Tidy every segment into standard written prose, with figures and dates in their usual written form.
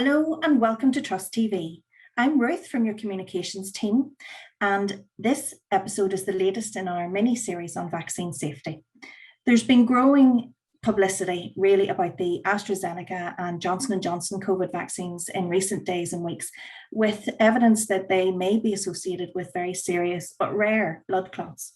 Hello and welcome to Trust TV. I'm Ruth from your communications team, and this episode is the latest in our mini-series on vaccine safety. There's been growing publicity really about the AstraZeneca and Johnson & Johnson COVID vaccines in recent days and weeks, with evidence that they may be associated with very serious but rare blood clots.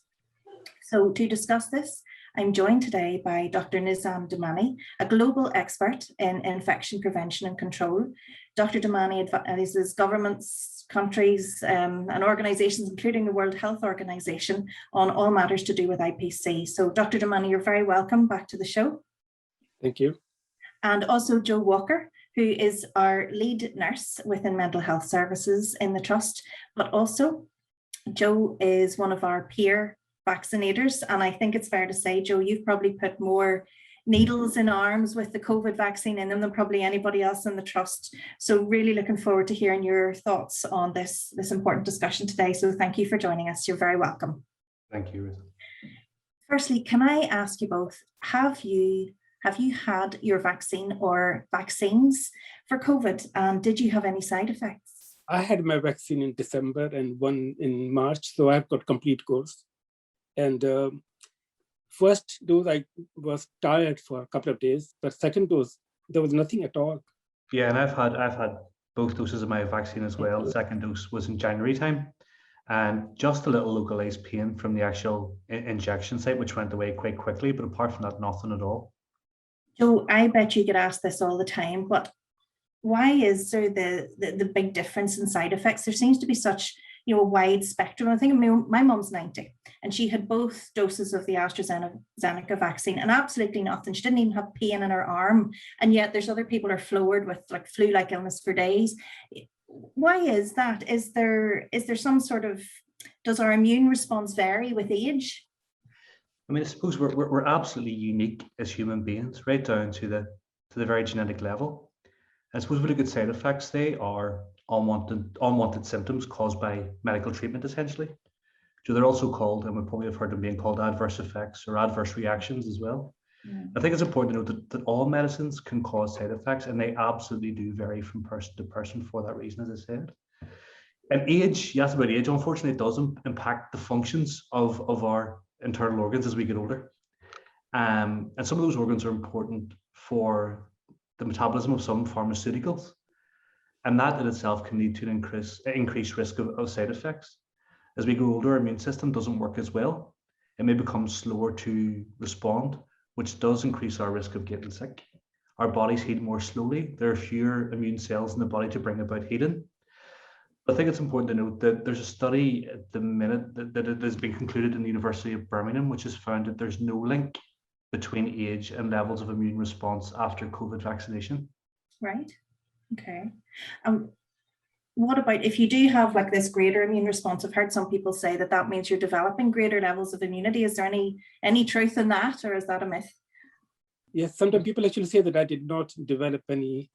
So to discuss this, I'm joined today by Dr. Nizam Damani, a global expert in infection prevention and control. Dr. Damani advises governments, countries, and organizations, including the World Health Organization, on all matters to do with IPC. So Dr. Damani, you're very welcome back to the show. Thank you. And also Jo Walker, who is our lead nurse within mental health services in the Trust, but also Jo is one of our peer vaccinators. And I think it's fair to say, Jo, you've probably put more needles in arms with the COVID vaccine in them than probably anybody else in the Trust. So really looking forward to hearing your thoughts on this important discussion today. So thank you for joining us. You're very welcome. Thank you, Ruth. Firstly, can I ask you both, have you had your vaccine or vaccines for COVID, and did you have any side effects? I had my vaccine in December and one in March, so I've got complete course. And first dose, I was tired for a couple of days, but second dose, there was nothing at all. Yeah, and I've had both doses of my vaccine as well. The second dose was in January time, and just a little localized pain from the actual injection site, which went away quite quickly. But apart from that, nothing at all. So I bet you get asked this all the time, but why is there the big difference in side effects? There seems to be such a wide spectrum. I think my mum's 90 and she had both doses of the AstraZeneca vaccine and absolutely nothing. She didn't even have pain in her arm. And yet there's other people are floored with like flu-like illness for days. Why is that? Is there some sort of, does our immune response vary with age? I mean, I suppose we're absolutely unique as human beings, right down to the very genetic level. I suppose with the good side effects, they are unwanted symptoms caused by medical treatment, essentially. So they're also called, and we probably have heard them being called, adverse effects or adverse reactions as well. I think it's important to note that all medicines can cause side effects, and they absolutely do vary from person to person for that reason, as I said. And age, you asked about age, unfortunately, it does impact the functions of our internal organs as we get older. And some of those organs are important for the metabolism of some pharmaceuticals. And that in itself can lead to an increased risk of side effects. As we grow older, our immune system doesn't work as well. It may become slower to respond, which does increase our risk of getting sick. Our bodies heal more slowly. There are fewer immune cells in the body to bring about healing. I think it's important to note that there's a study at the minute that it has been concluded in the University of Birmingham, which has found that there's no link between age and levels of immune response after COVID vaccination. Right. Okay. What about if you do have like this greater immune response? I've heard some people say that means you're developing greater levels of immunity. Is there any truth in that, or is that a myth? Yes, sometimes people actually say that I did not develop any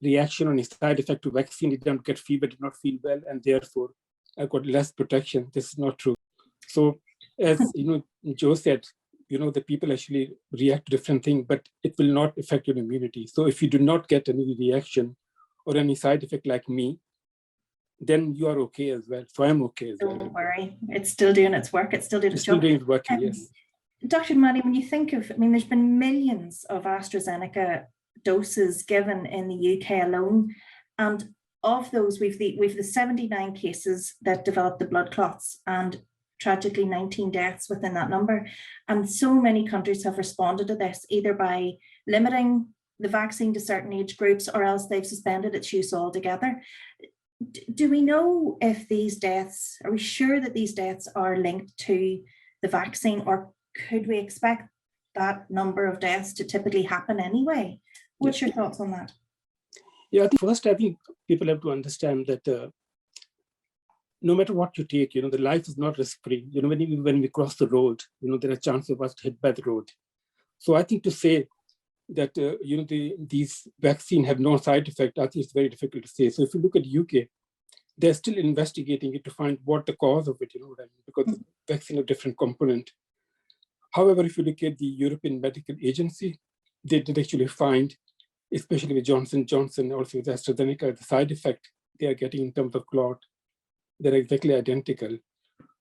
reaction or any side effect to vaccine, did not get fever, did not feel well, and therefore I got less protection. This is not true. So as Jo said, the people actually react to different things, but it will not affect your immunity. So if you do not get any reaction or any side effect like me, then you are okay as well. So I'm okay as well. Don't worry, it's still doing its work. It's still doing its job. Still doing its work, yes. Dr. Damani, when you think of, there's been millions of AstraZeneca doses given in the UK alone, and of those we've the 79 cases that developed the blood clots, and tragically 19 deaths within that number. And so many countries have responded to this either by limiting the vaccine to certain age groups, or else they've suspended its use altogether. Do we know if these deaths, are we sure that these deaths are linked to the vaccine, or could we expect that number of deaths to typically happen anyway? What's your thoughts on that? Yeah, I think people have to understand that no matter what you take, the life is not risk-free. When we cross the road, there are chances of us hit by the road. So I think to say that, these vaccines have no side effect, I think it's very difficult to say. So if you look at UK, they're still investigating it to find what the cause of it, because the vaccine have different component. However, if you look at the European Medical Agency, they did actually find especially with Johnson & Johnson, also with AstraZeneca, the side effect they are getting in terms of clot, they're exactly identical.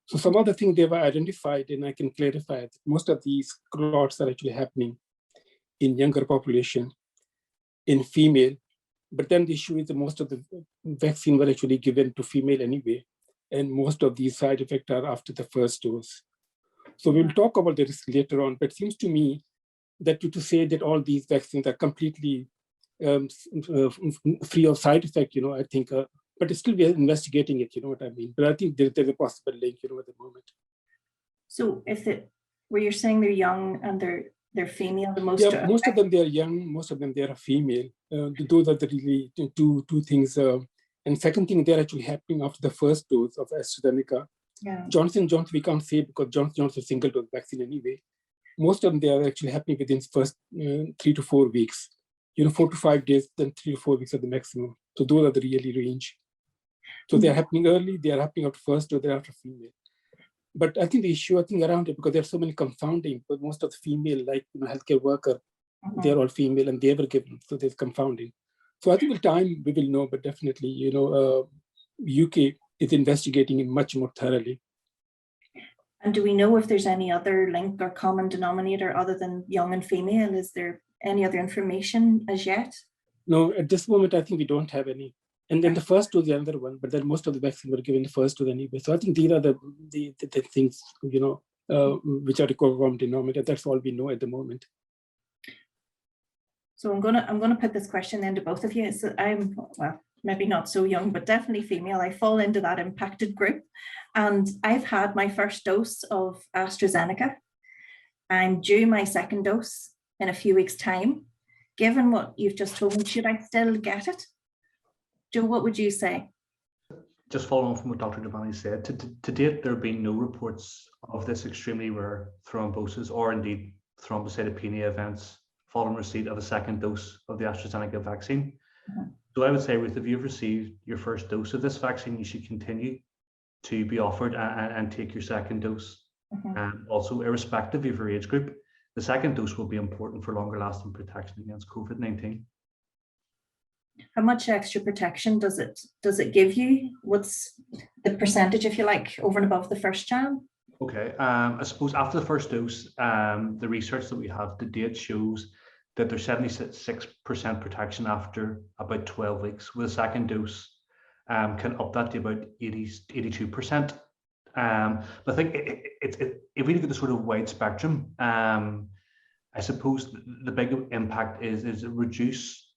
So some of the things they were identified, and I can clarify that most of these clots are actually happening in younger population, in female. But then the issue is that most of the vaccine were actually given to female anyway, and most of these side effects are after the first dose. So we'll talk about the risk later on, but it seems to me that to say that all these vaccines are completely free of side effect, I think, but still we are investigating it, you know what I mean? But I think there's a possible link, at the moment. So where you're saying they're young and they're female, the most? Yeah, most of them, they are young, most of them, they are female. Those are the really two things. And second thing, they're actually happening after the first dose of AstraZeneca. Yeah. Johnson & Johnson, we can't say because Johnson & Johnson is a single dose vaccine anyway. Most of them, they are actually happening within the first 3 to 4 weeks. 4 to 5 days, then 3 to 4 weeks are the maximum. So those are the really range. So they're happening early, they are happening after first, or they're after female. But I think the issue, around it, because there are so many confounding, but most of the female, like healthcare worker, they're all female and they were given, so there's confounding. So I think with time we will know, but definitely, UK is investigating it much more thoroughly. And do we know if there's any other link or common denominator other than young and female? Is there any other information as yet? No, at this moment, I think we don't have any. And then the first dose, the other one, but then most of the vaccine were given the first dose anyway. So I think these are the things, which are the common denominator. That's all we know at the moment. So I'm gonna put this question then to both of you. So I'm, well, maybe not so young, but definitely female. I fall into that impacted group. And I've had my first dose of AstraZeneca. I'm due my second dose in a few weeks' time. Given what you've just told me, should I still get it? Joe, what would you say? Just following on from what Dr. Damani said, to date, there have been no reports of this extremely rare thrombosis or indeed thrombocytopenia events following receipt of a second dose of the AstraZeneca vaccine. So I would say, Ruth, if you've received your first dose of this vaccine, you should continue to be offered and take your second dose. And also, irrespective of your age group, the second dose will be important for longer lasting protection against COVID-19. How much extra protection does it give you? What's the percentage, if you like, over and above the first jab? Okay, I suppose after the first dose, the research that we have to date shows that there's 76% protection after about 12 weeks. With a second dose, can up that to about 82%. But I think if we look at the sort of wide spectrum, I suppose the big impact is reduce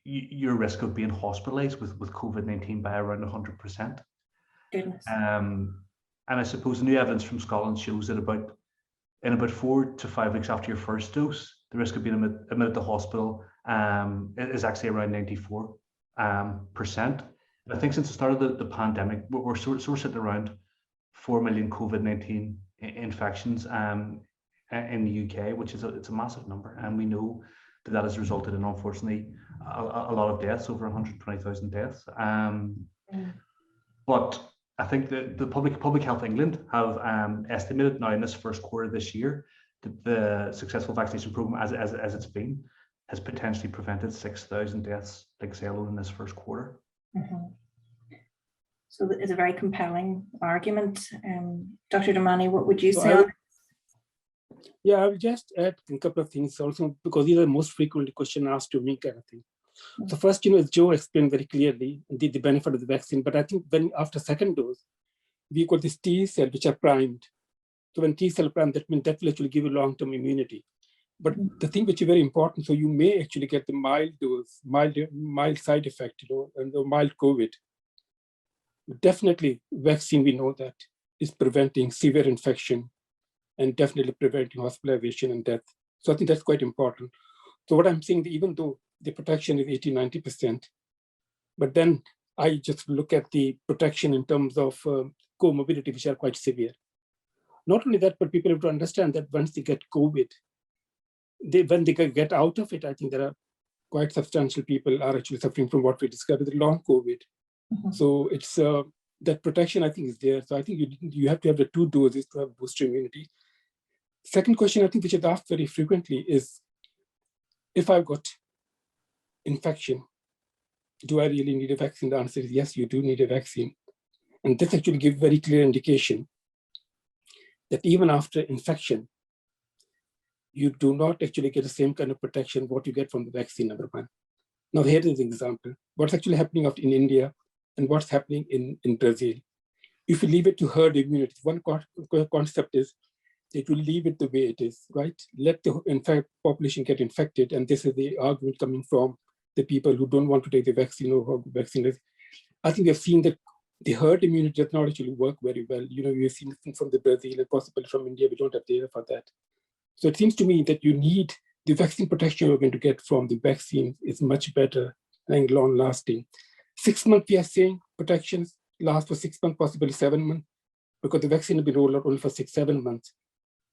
your risk of being hospitalized with COVID-19 by around 100%. Goodness. And I suppose the new evidence from Scotland shows that in about 4 to 5 weeks after your first dose, the risk of being admitted to hospital is actually around 94%. And I think since the start of the pandemic, we're sort of sitting around 4 million COVID-19 infections in the UK, which is it's a massive number, and we know that has resulted in, unfortunately, a lot of deaths, over 120,000 deaths. But I think the Public Health England have estimated now in this first quarter of this year that the successful vaccination program, as it's been, has potentially prevented 6,000 deaths, like say, alone in this first quarter. So it's a very compelling argument. Dr. Damani, what would you say? Yeah, I will just add a couple of things also, because these are the most frequently questions asked to me kind of thing. So first, as Joe explained very clearly, the benefit of the vaccine, but I think when after second dose, we got this T cell which are primed. So when T cell primed, that means that will actually give you long-term immunity. But the thing which is very important, so you may actually get the mild dose, mild side effect, and the mild COVID. But definitely, vaccine, we know that is preventing severe infection and definitely preventing hospitalization and death. So I think that's quite important. So what I'm saying, even though the protection is 80–90%, but then I just look at the protection in terms of comorbidity, which are quite severe. Not only that, but people have to understand that once they get COVID, when they get out of it, I think there are quite substantial people are actually suffering from what we described as long COVID. So it's that protection, I think, is there. So I think you have to have the 2 doses to have booster immunity. Second question, I think, which is asked very frequently is, if I've got infection, do I really need a vaccine? The answer is yes, you do need a vaccine. And this actually gives very clear indication that even after infection, you do not actually get the same kind of protection what you get from the vaccine, number one. Now, here is an example. What's actually happening in India and what's happening in Brazil. If you leave it to herd immunity, one concept is that you leave it the way it is, right? Let the population get infected. And this is the argument coming from the people who don't want to take the vaccine or who vaccine is. I think we have seen that the herd immunity does not actually work very well. We've seen things from the Brazil and possibly from India. We don't have data for that. So it seems to me that you need the vaccine protection you're going to get from the vaccine is much better and long lasting. 6 months, we are saying protections last for 6 months, possibly 7 months, because the vaccine will be rolled out only for 6-7 months.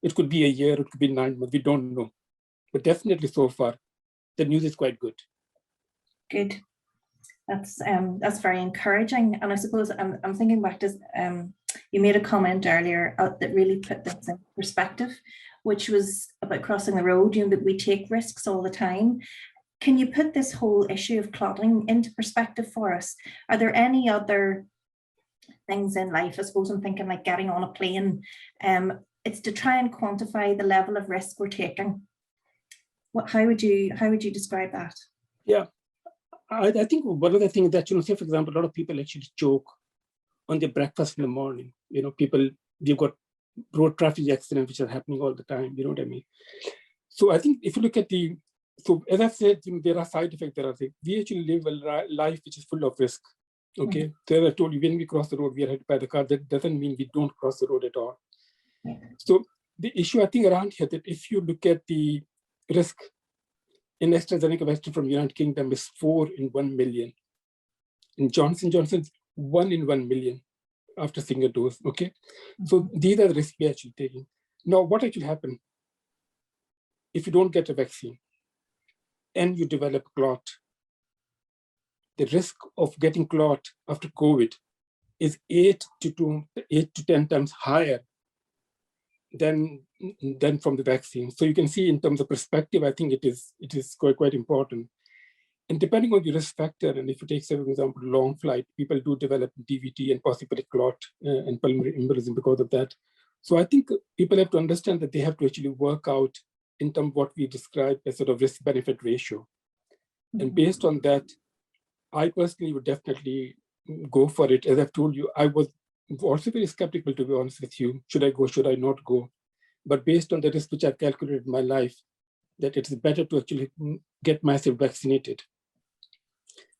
It could be a year, it could be 9 months, we don't know. But definitely so far, the news is quite good. Good. That's very encouraging. And I suppose I'm thinking back to, you made a comment earlier that really put this in perspective, which was about crossing the road, that we take risks all the time. Can you put this whole issue of clotting into perspective for us? Are there any other things in life? I suppose I'm thinking like getting on a plane. It's to try and quantify the level of risk we're taking. How would you describe that? Yeah, I think one of the things that, say, for example, a lot of people actually choke on their breakfast in the morning. We've got road traffic accidents which are happening all the time, you know what I mean? So I think if you look at so as I said, there are side effects, we actually live a life which is full of risk, okay? Mm-hmm. So as I told you, when we cross the road, we are hit by the car. That doesn't mean we don't cross the road at all. Yeah. So the issue I think around here, that if you look at the risk in AstraZeneca vaccine from United Kingdom is 4 in 1 million. In Johnson & Johnson's 1 in 1 million after single dose, okay? Mm-hmm. So these are the risks we're actually taking. Now, what actually happens if you don't get a vaccine and you develop clot? The risk of getting clot after COVID is 8 to 10 times higher than from the vaccine. So you can see in terms of perspective, I think it is quite important. And depending on the risk factor, and if you take, say, for example, long flight, people do develop DVT and possibly clot and pulmonary embolism because of that. So I think people have to understand that they have to actually work out in terms of what we describe as sort of risk-benefit ratio. Mm-hmm. And based on that, I personally would definitely go for it. As I've told you, I was also very skeptical, to be honest with you. Should I go, should I not go? But based on the risk which I've calculated in my life, that it is better to actually get myself vaccinated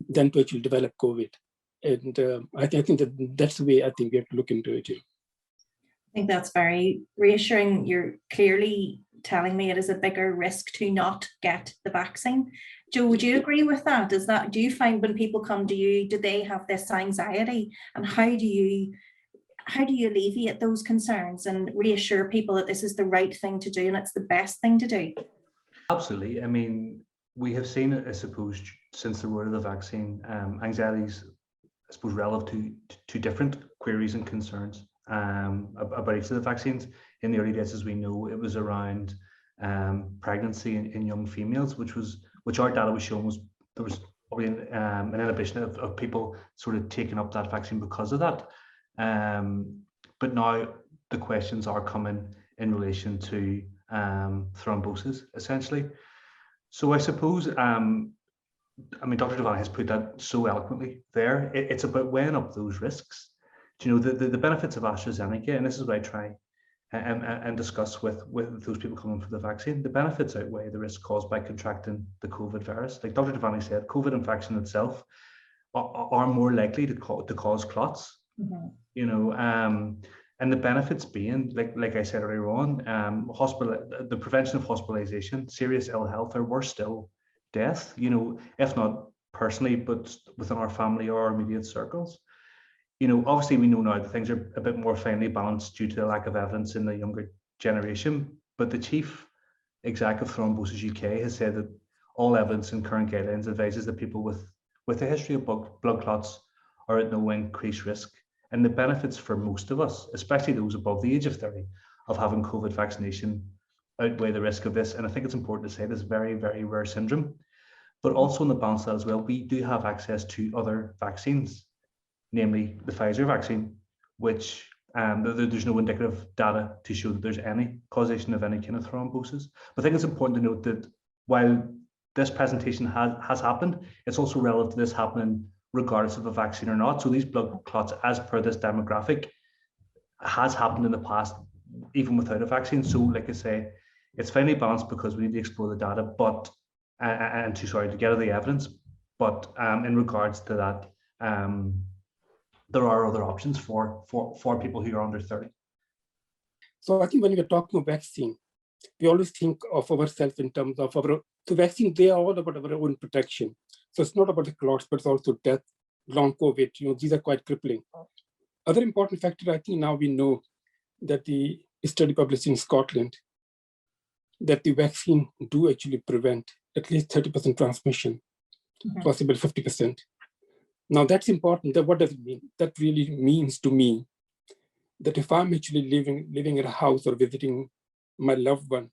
than to actually develop COVID. And I think that's the way I think we have to look into it. I think that's very reassuring. You're clearly telling me it is a bigger risk to not get the vaccine. Joe, would you agree with that? Do you find when people come to you, do they have this anxiety? And how do you alleviate those concerns and reassure people that this is the right thing to do and it's the best thing to do? Absolutely. I mean, we have seen, I suppose, since the word of the vaccine, anxieties, I suppose, relative to different queries and concerns about each of the vaccines. In the early days, as we know, it was around pregnancy in young females, which our data was showing there was probably an inhibition of people sort of taking up that vaccine because of that. But now the questions are coming in relation to thrombosis, essentially. So I suppose, Dr. Devanny has put that so eloquently there. It's about weighing up those risks. Do you know, the benefits of AstraZeneca, and this is what I try and discuss with those people coming for the vaccine, the benefits outweigh the risk caused by contracting the COVID virus. Like Dr. Devanny said, COVID infection itself are more likely to cause clots. Mm-hmm. You know, and the benefits being, like I said earlier on, the prevention of hospitalization, serious ill health, or worse still, death. You know, if not personally, but within our family or our immediate circles. You know, obviously we know now that things are a bit more finely balanced due to the lack of evidence in the younger generation. But the chief exec of Thrombosis UK has said that all evidence in current guidelines advises that people with a history of blood clots are at no increased risk. And the benefits for most of us, especially those above the age of 30, of having COVID vaccination outweigh the risk of this. And I think it's important to say this very, very rare syndrome. But also on the balance of that as well, we do have access to other vaccines, namely the Pfizer vaccine, which there's no indicative data to show that there's any causation of any kind of thrombosis. But I think it's important to note that while this presentation has happened, it's also relevant to this happening regardless of a vaccine or not. So these blood clots, as per this demographic, has happened in the past, even without a vaccine. So like I say, it's finely balanced because we need to explore the data, but to gather the evidence. But in regards to that, there are other options for people who are under 30. So I think when we're talking about vaccine, we always think of ourselves in terms of the vaccine, they are all about our own protection. So it's not about the clots, but it's also death, long COVID, these are quite crippling. Other important factor, I think now we know that the study published in Scotland, that the vaccine do actually prevent at least 30% transmission, possible 50%. Now that's important. What does it mean? That really means to me that if I'm actually living in a house or visiting my loved one,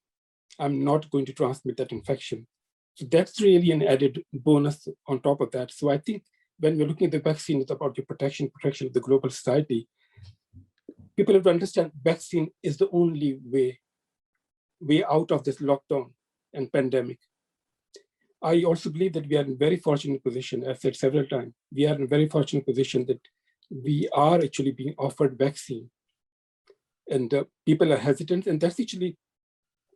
I'm not going to transmit that infection. So that's really an added bonus on top of that. So I think when we're looking at the vaccine, it's about your protection of the global society. People have to understand vaccine is the only way out of this lockdown and pandemic. I also believe that we are in a very fortunate position, as I've said several times, we are in a very fortunate position that we are actually being offered vaccine. And people are hesitant, and that's actually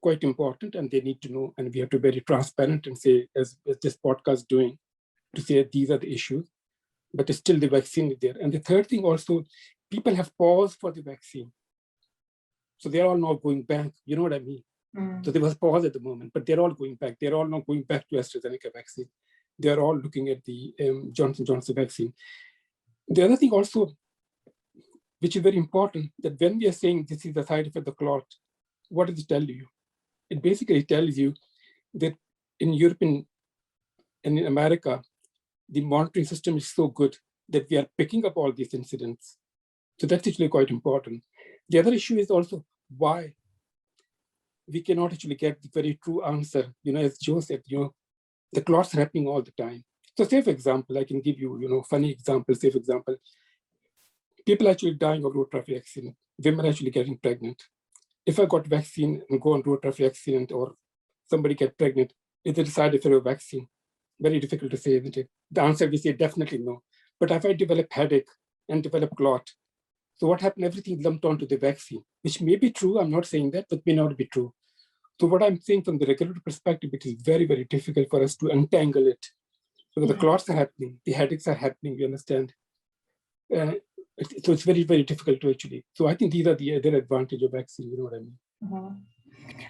quite important, and they need to know, and we have to be very transparent and say, as this podcast doing, to say these are the issues, but still the vaccine is there. And the third thing also, people have paused for the vaccine. So they're all now going back, you know what I mean? So there was pause at the moment, but they're all going back. They're all now going back to AstraZeneca vaccine. They're all looking at the Johnson & Johnson vaccine. The other thing also, which is very important, that when we are saying this is the side effect of the clot, what does it tell you? It basically tells you that in Europe and in America, the monitoring system is so good that we are picking up all these incidents. So that's actually quite important. The other issue is also why we cannot actually get the very true answer. As Joe said, the clots are happening all the time. So say, for example, I can give you, funny example. Say, for example, people actually dying of road traffic accident, women actually getting pregnant. If I got vaccine and go on road traffic accident or somebody get pregnant, is it a side effect of vaccine? Very difficult to say, isn't it? The answer we say definitely no. But if I develop headache and develop clot, so what happened? Everything lumped onto the vaccine, which may be true. I'm not saying that, but may not be true. So what I'm saying from the regulatory perspective, it is very, very difficult for us to untangle it. Because the clots are happening, the headaches are happening, you understand? So it's very, very difficult to actually. So I think these are the other advantage of vaccine, you know what I mean?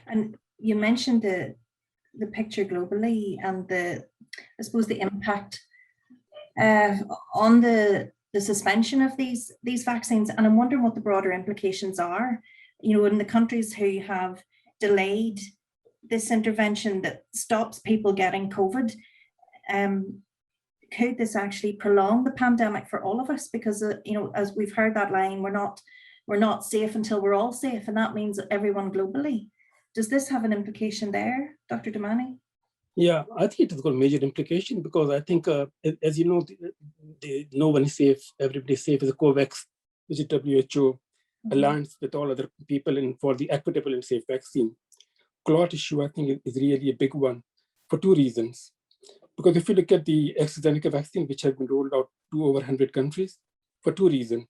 And you mentioned the picture globally and I suppose the impact on the suspension of these vaccines. And I'm wondering what the broader implications are, in the countries who have delayed this intervention that stops people getting COVID. Could this actually prolong the pandemic for all of us? Because, as we've heard that line, we're not safe until we're all safe. And that means everyone globally. Does this have an implication there, Dr. Dhamani? Yeah, I think it has got major implication because I think, as you know, no one is safe, everybody is safe. Is a COVAX, which is WHO alliance with all other people for the equitable and safe vaccine. Clot issue, I think, is really a big one for two reasons. Because if you look at the AstraZeneca vaccine, which has been rolled out to over 100 countries, for two reasons.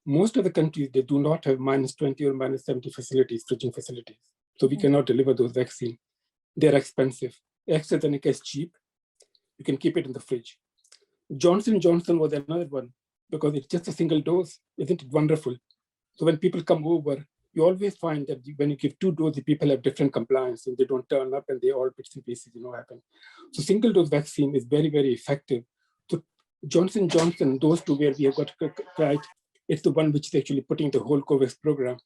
Most of the countries, they do not have -20 or -70 facilities, fridging facilities. So we cannot deliver those vaccines. They're expensive. AstraZeneca is cheap. You can keep it in the fridge. Johnson & Johnson was another one because it's just a single dose. Isn't it wonderful? So when people come over, you always find that when you give 2 doses, people have different compliance and they don't turn up and they all bits and pieces, happen. So single dose vaccine is very, very effective. So Johnson & Johnson, those two where we have got right, it's the one which is actually putting the whole COVAX program.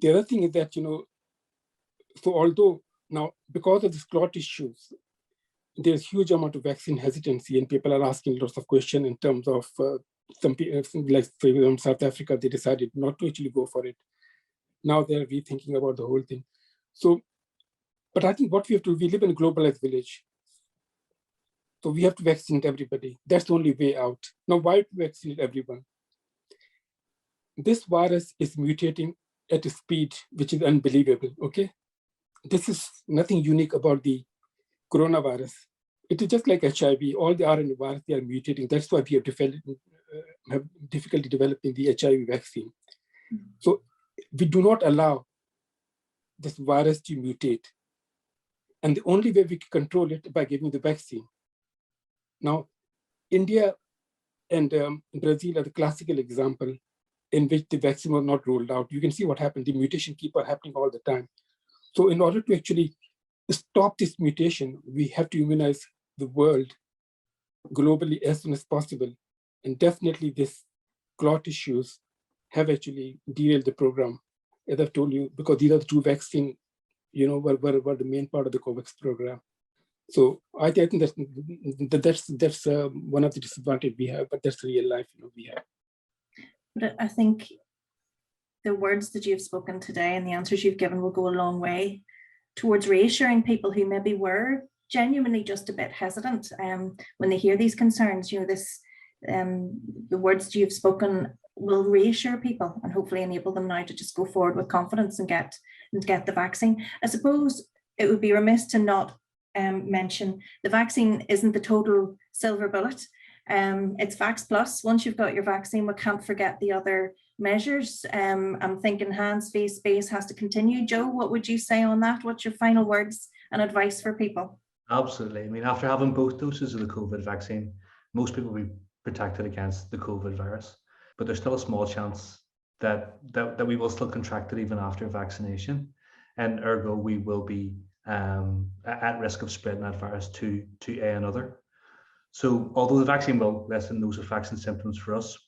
The other thing is that, so although now, because of these clot issues, there's huge amount of vaccine hesitancy and people are asking lots of questions in terms of some people, like for example, South Africa, they decided not to actually go for it. Now they're rethinking about the whole thing. So, but I think what we have to, we live in a globalized village. So we have to vaccinate everybody. That's the only way out. Now, why to vaccinate everyone? This virus is mutating at a speed which is unbelievable, okay? This is nothing unique about the coronavirus. It is just like HIV, all the RNA virus, they are mutating. That's why we have difficulty developing the HIV vaccine. So we do not allow this virus to mutate. And the only way we can control it is by giving the vaccine. Now, India and Brazil are the classical example in which the vaccine was not rolled out. You can see what happened. The mutation keep on happening all the time. So in order to actually stop this mutation, we have to immunize the world globally as soon as possible. And definitely this clot issues have actually derailed the program, as I've told you, because these are the two vaccines, were the main part of the COVAX program. So I think that's one of the disadvantages we have, but that's real life we have. But I think the words that you've spoken today and the answers you've given will go a long way towards reassuring people who maybe were genuinely just a bit hesitant when they hear these concerns. The words that you've spoken will reassure people and hopefully enable them now to just go forward with confidence and get the vaccine. I suppose it would be remiss to not mention the vaccine isn't the total silver bullet. It's Vax Plus. Once you've got your vaccine, we can't forget the other measures. I'm thinking hands, face, space has to continue. Joe, what would you say on that? What's your final words and advice for people? Absolutely. I mean, after having both doses of the COVID vaccine, most people will be protected against the COVID virus, but there's still a small chance that we will still contract it even after vaccination, and ergo we will be at risk of spreading that virus to another. So although the vaccine will lessen those effects and symptoms for us,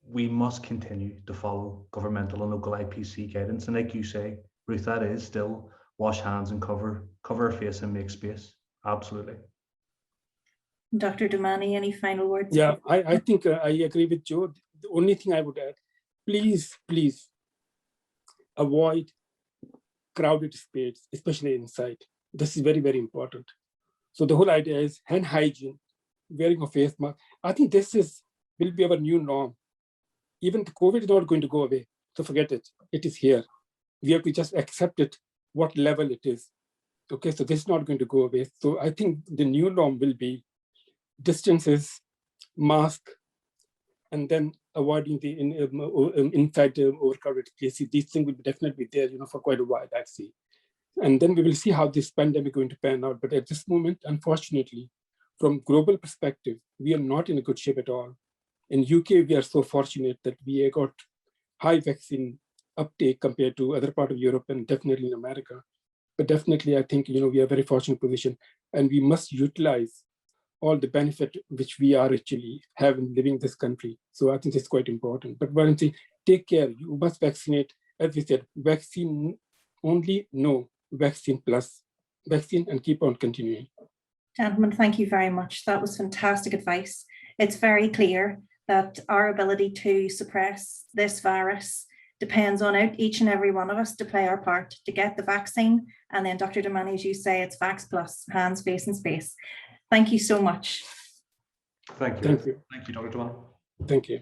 we must continue to follow governmental and local IPC guidance. And like you say, Ruth, that is still wash hands and cover our face and make space. Absolutely. Dr. Damani, any final words? Yeah, I think I agree with Joe. The only thing I would add, please avoid crowded space, especially inside. This is very, very important. So the whole idea is hand hygiene, wearing a face mask. I think this will be our new norm. Even the COVID is not going to go away. So forget it. It is here. We have to just accept it, what level it is. Okay, so this is not going to go away. So I think the new norm will be distances, mask, and then avoiding the inside overcrowded places. These things will definitely be there, for quite a while, I see. And then we will see how this pandemic is going to pan out. But at this moment, unfortunately, from global perspective, we are not in a good shape at all. In UK, we are so fortunate that we got high vaccine uptake compared to other part of Europe and definitely in America. But definitely, I think, we are very fortunate position, and we must utilize all the benefit which we are actually having living in this country. So I think it's quite important. But one thing, take care. You must vaccinate. As we said, vaccine only, no, vaccine plus. Vaccine and keep on continuing. Gentlemen, thank you very much. That was fantastic advice. It's very clear that our ability to suppress this virus depends on each and every one of us to play our part to get the vaccine. And then Dr. Damani, as you say, it's Vax Plus, hands, face and space. Thank you so much. Thank you. Thank you. Thank you, Dr. Damani. Thank you.